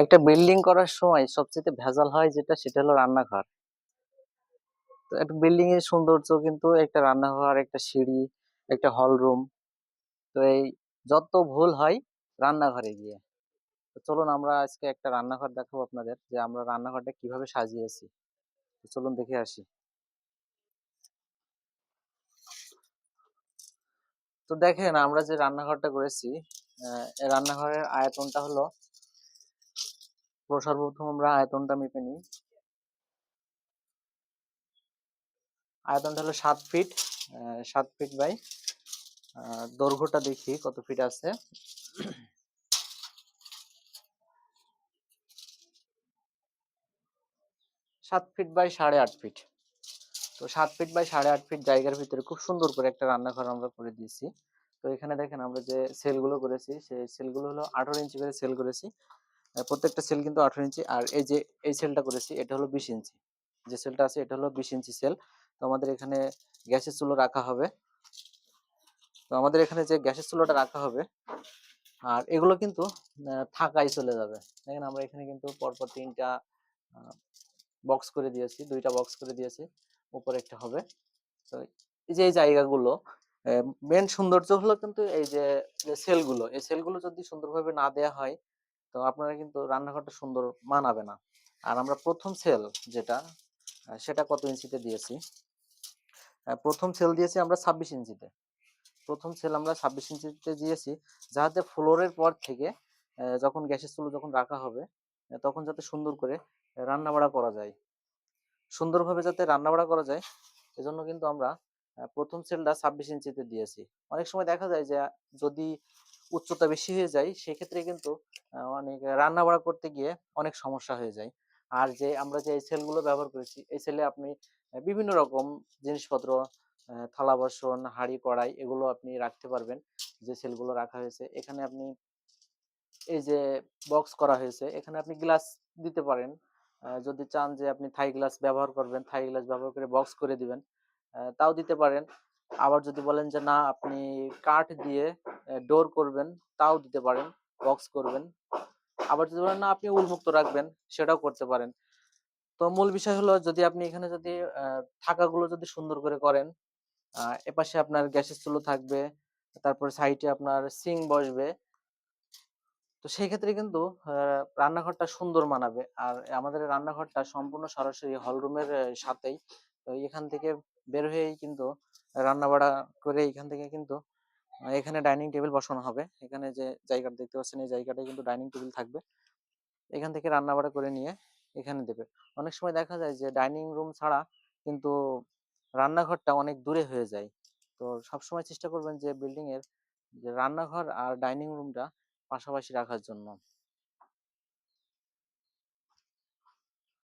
একটা বিল্ডিং করার সময় সবচেয়ে ভেজাল হয় যেটা সেটা হলো রান্নাঘর। তো একটা বিল্ডিং এর সৌন্দর্য কিন্তু একটা রান্নাঘর, একটা সিঁড়ি, একটা হল রুম। তো এই যত ভুল হয় রান্নাঘরে গিয়ে। তো চলুন আমরা আজকে একটা রান্নাঘর দেখাবো আপনাদের যে আমরা রান্নাঘরটা কিভাবে সাজিয়েছি। তো চলুন দেখে আসি। তো দেখেন আমরা যে রান্নাঘরটা করেছি, এই রান্নাঘরের আয়তনটা হলো, সর্বপ্রথম আমরা আয়তনটা মেপে নিই। আয়তনটা হলো 7 ফিট। 7 ফিট বাই, দৈর্ঘ্যটা দেখি কত ফিট আছে। 7 ফিট বাই 8.5 ফিট। তো 7 ফিট বাই 8.5 ফিট জায়গার ভিতরে খুব সুন্দর করে একটা রান্নাঘর আমরা করে দিয়েছি। তো এখানে দেখেন আমরা যে সেলগুলো করেছি সেই সেলগুলো হলো 18 ইঞ্চি করে সেল করেছি। প্রত্যেকটা সেল কিন্তু 18 ইঞ্চি। আর এই যে এই সেলটা করেছি এটা হলো 20 ইঞ্চি। যে সেলটা আছে এটা হলো 20 ইঞ্চি সেল। তো আমাদের এখানে গ্যাসের চুলো রাখা হবে। তো আমাদের এখানে যে গ্যাসের চুলোটা রাখা হবে, আর এগুলো কিন্তু থাকাই চলে যাবে। দেখেন আমরা এখানে কিন্তু পরপর 3টা বক্স করে দিয়েছি, 2টা বক্স করে দিয়েছি, উপরে একটা হবে। তো এই যে এই জায়গাগুলো, মেন সৌন্দর্য হলো কিন্তু এই যে যে সেলগুলো, এই সেলগুলো যদি সুন্দরভাবে না দেয়া হয় তো আপনারা কিন্তু রান্নাঘরটা সুন্দর মানাবে না। আর আমরা প্রথম সেল যেটা, সেটা কত ইঞ্চিতে দিয়েছি? প্রথম সেল দিয়েছি আমরা 26 ইঞ্চিতে। প্রথম সেল আমরা 26 ইঞ্চিতে দিয়েছি, যাতে ফ্লোরের পর থেকে যখন গ্যাসের চুলো যখন রাখা হবে, তখন যাতে সুন্দর করে রান্না বাড়া করা যায়, সুন্দরভাবে যাতে রান্না বাড়া করা যায়। এজন্য কিন্তু আমরা প্রথম সেলটা 26 ইঞ্চিতে দিয়েছি। অনেক সময় দেখা যায় যে যদি উচ্চতা বেশি হয়ে যায় সেক্ষেত্রে কিন্তু অনেক রান্না বাড়া করতে গিয়ে অনেক সমস্যা হয়ে যায়। আর যে আমরা যে এই সেলগুলো ব্যবহার করেছি এই সেলে আপনি বিভিন্ন রকম জিনিসপত্র, থালা বাসন, হাঁড়ি কড়াই এগুলো আপনি রাখতে পারবেন। যে সেলগুলো রাখা হয়েছে এখানে আপনি এই যে বক্স করা হয়েছে এখানে আপনি গ্লাস দিতে পারেন। যদি চান যে আপনি থাই গ্লাস ব্যবহার করবেন, থাই গ্লাস ব্যবহার করে বক্স করে দিবেন, তাও দিতে পারেন। আবার যদি বলেন যে না আপনি কাঠ দিয়ে ডোর করবেন, তাও দিতে পারেন, বক্স করবেন। আবার যদি বলেন না আপনি উন্মুক্ত রাখবেন, সেটাও করতে পারেন। তো মূল বিষয় হলো যদি আপনি এখানে যদি থাকাগুলো যদি সুন্দর করে করেন, এপাশে আপনার গ্যাসের চুলো থাকবে, তারপরে সাইডে আপনার সিঙ্ক বসবে। তো সেই ক্ষেত্রে কিন্তু রান্নাঘরটা সুন্দর মানাবে। আর আমাদের এই রান্নাঘরটা সম্পূর্ণ সরাসরি হল রুমের সাথেই। তো এখান থেকে বের হয়েই কিন্তু রান্না-বাড়া করে এখান থেকে কিন্তু এখানে ডাইনিং টেবিল বসানো হবে। এখানে যে জায়গাটা দেখতে পাচ্ছেন এই জায়গাটায় কিন্তু ডাইনিং টেবিল থাকবে। এখান থেকে রান্না-বাড়া করে নিয়ে এখানে দেবে। অনেক সময় দেখা যায় যে ডাইনিং রুম ছাড়া কিন্তু রান্নাঘরটা অনেক দূরে হয়ে যায়। তো সবসময় চেষ্টা করবেন যে বিল্ডিং এর যে রান্নাঘর আর ডাইনিং রুমটা পাশাপাশি রাখার জন্য।